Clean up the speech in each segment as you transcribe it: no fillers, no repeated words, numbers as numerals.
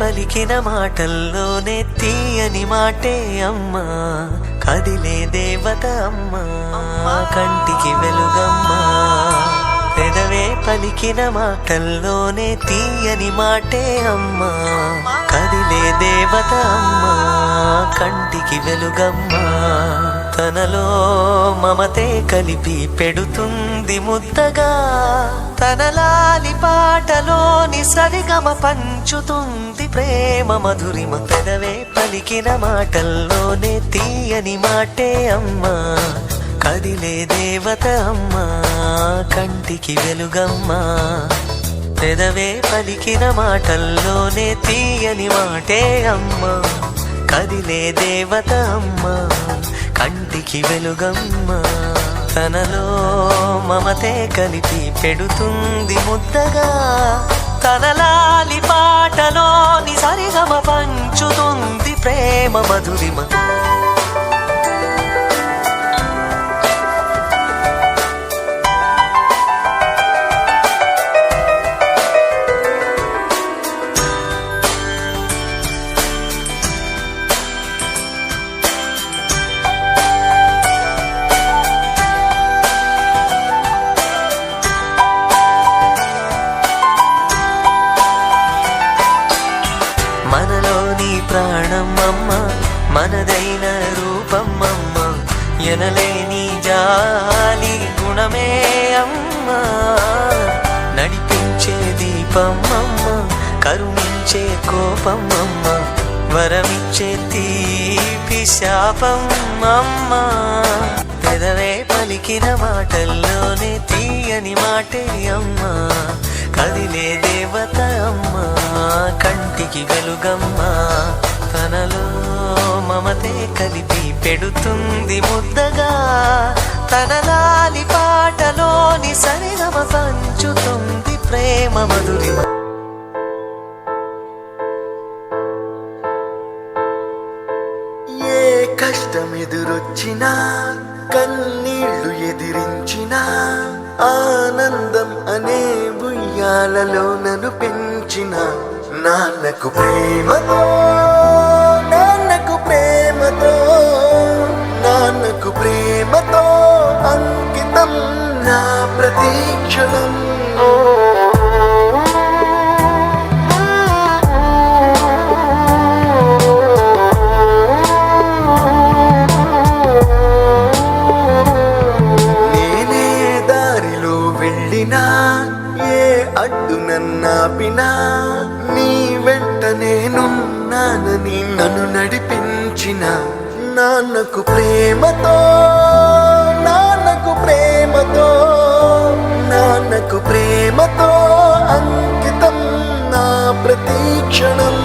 పలికిన మాటల్లోనే తీయని మాటే అమ్మా, కదిలే దేవత అమ్మా, కంటికి వెలుగమ్మా. పెదవే పలికిన మాటల్లోనే తీయని మాటే అమ్మా, కదిలే దేవత అమ్మా, కంటికి వెలుగమ్మా. తనలో మమతే కలిపి పెడుతుంది ముద్దగా, తనలాలి పాటలోని సరిగమ పంచుతుంది ప్రేమ మధురిమ. పెదవే పలికిన మాటల్లోనే తీయని మాటే అమ్మా, కదిలే దేవత అమ్మా, కంటికి వెలుగమ్మా. పెదవే పలికిన మాటల్లోనే తీయని మాటే అమ్మా, కదిలే దేవత అమ్మా, కంటికి వెలుగమ్మా. తనలో మమతే కలిపి పెడుతుంది ముద్దగా, తనలాలి పాటలోని సరిగమ పంచుతుంది ప్రేమ మధురిమ. మనలోని ప్రాణమమ్మ, మనదైన రూపమమ్మ, ఎనలేని జాలి గుణమే అమ్మ. నడిపించే దీపమమ్మ, కరుణించే కోపమమ్మ, వరమిచ్చే తీపి శాపమమ్మ. పెదవే పలికిన మాటల్లోనే తీయని మాటే అమ్మా, కదిలే దేవత అమ్మా, కంటికి వెలుగమ్మా. తనలో మమతే కలిపి పెడుతుంది ముద్దగా, తనలాలి పాటలోని సరిగమ పంచుతుంది ప్రేమ మధురిమ. ఏ కష్టం ఎదురొచ్చినా, కన్నీళ్లు ఎదిరించినా, ఆనందం అనే ఉయ్యాలలో నన్ను పెంచిన నాన్నకు ప్రేమతో, నాన్నకు ప్రేమతో, నాన్నకు ప్రేమతో అంకితం నా ప్రతీక్షణం. ఏ అడ్డు నన్నాపినా, నీ వెంట నేనున్నానని నన్ను నడిపించిన నాన్నకు ప్రేమతో, నాన్నకు ప్రేమతో, నాన్నకు ప్రేమతో అంకితం నా ప్రతీక్షణం.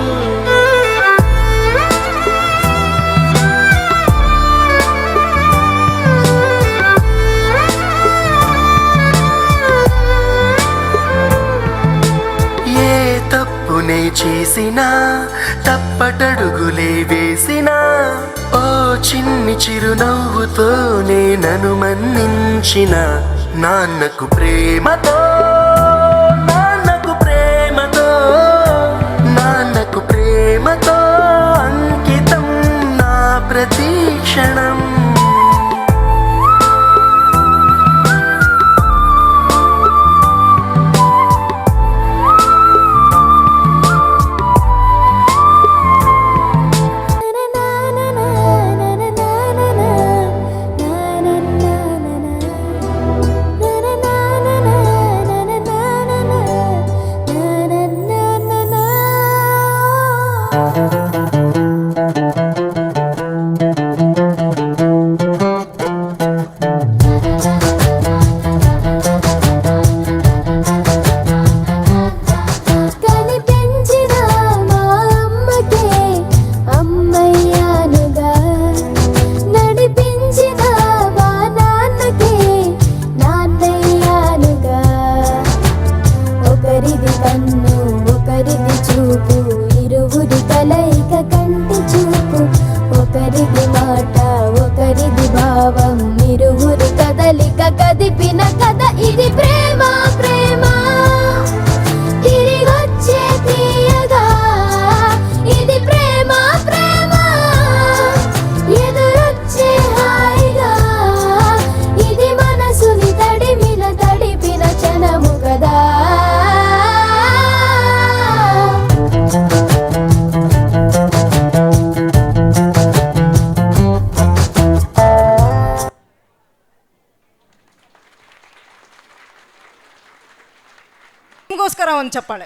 చేసినా తప్పటడుగులే వేసినా, ఓ చిన్ని చిరునవ్వుతోనే నన్ను మన్నించిన నాన్నకు ప్రేమతో, నాన్నకు ప్రేమతో, నాన్నకు ప్రేమతో అంకితం నా ప్రతీక్షణం. ఒకరిది కన్ను ఒకరిది చూపు, ఇరువురి కలయి నీకోస్కరం అని చెప్పాలి.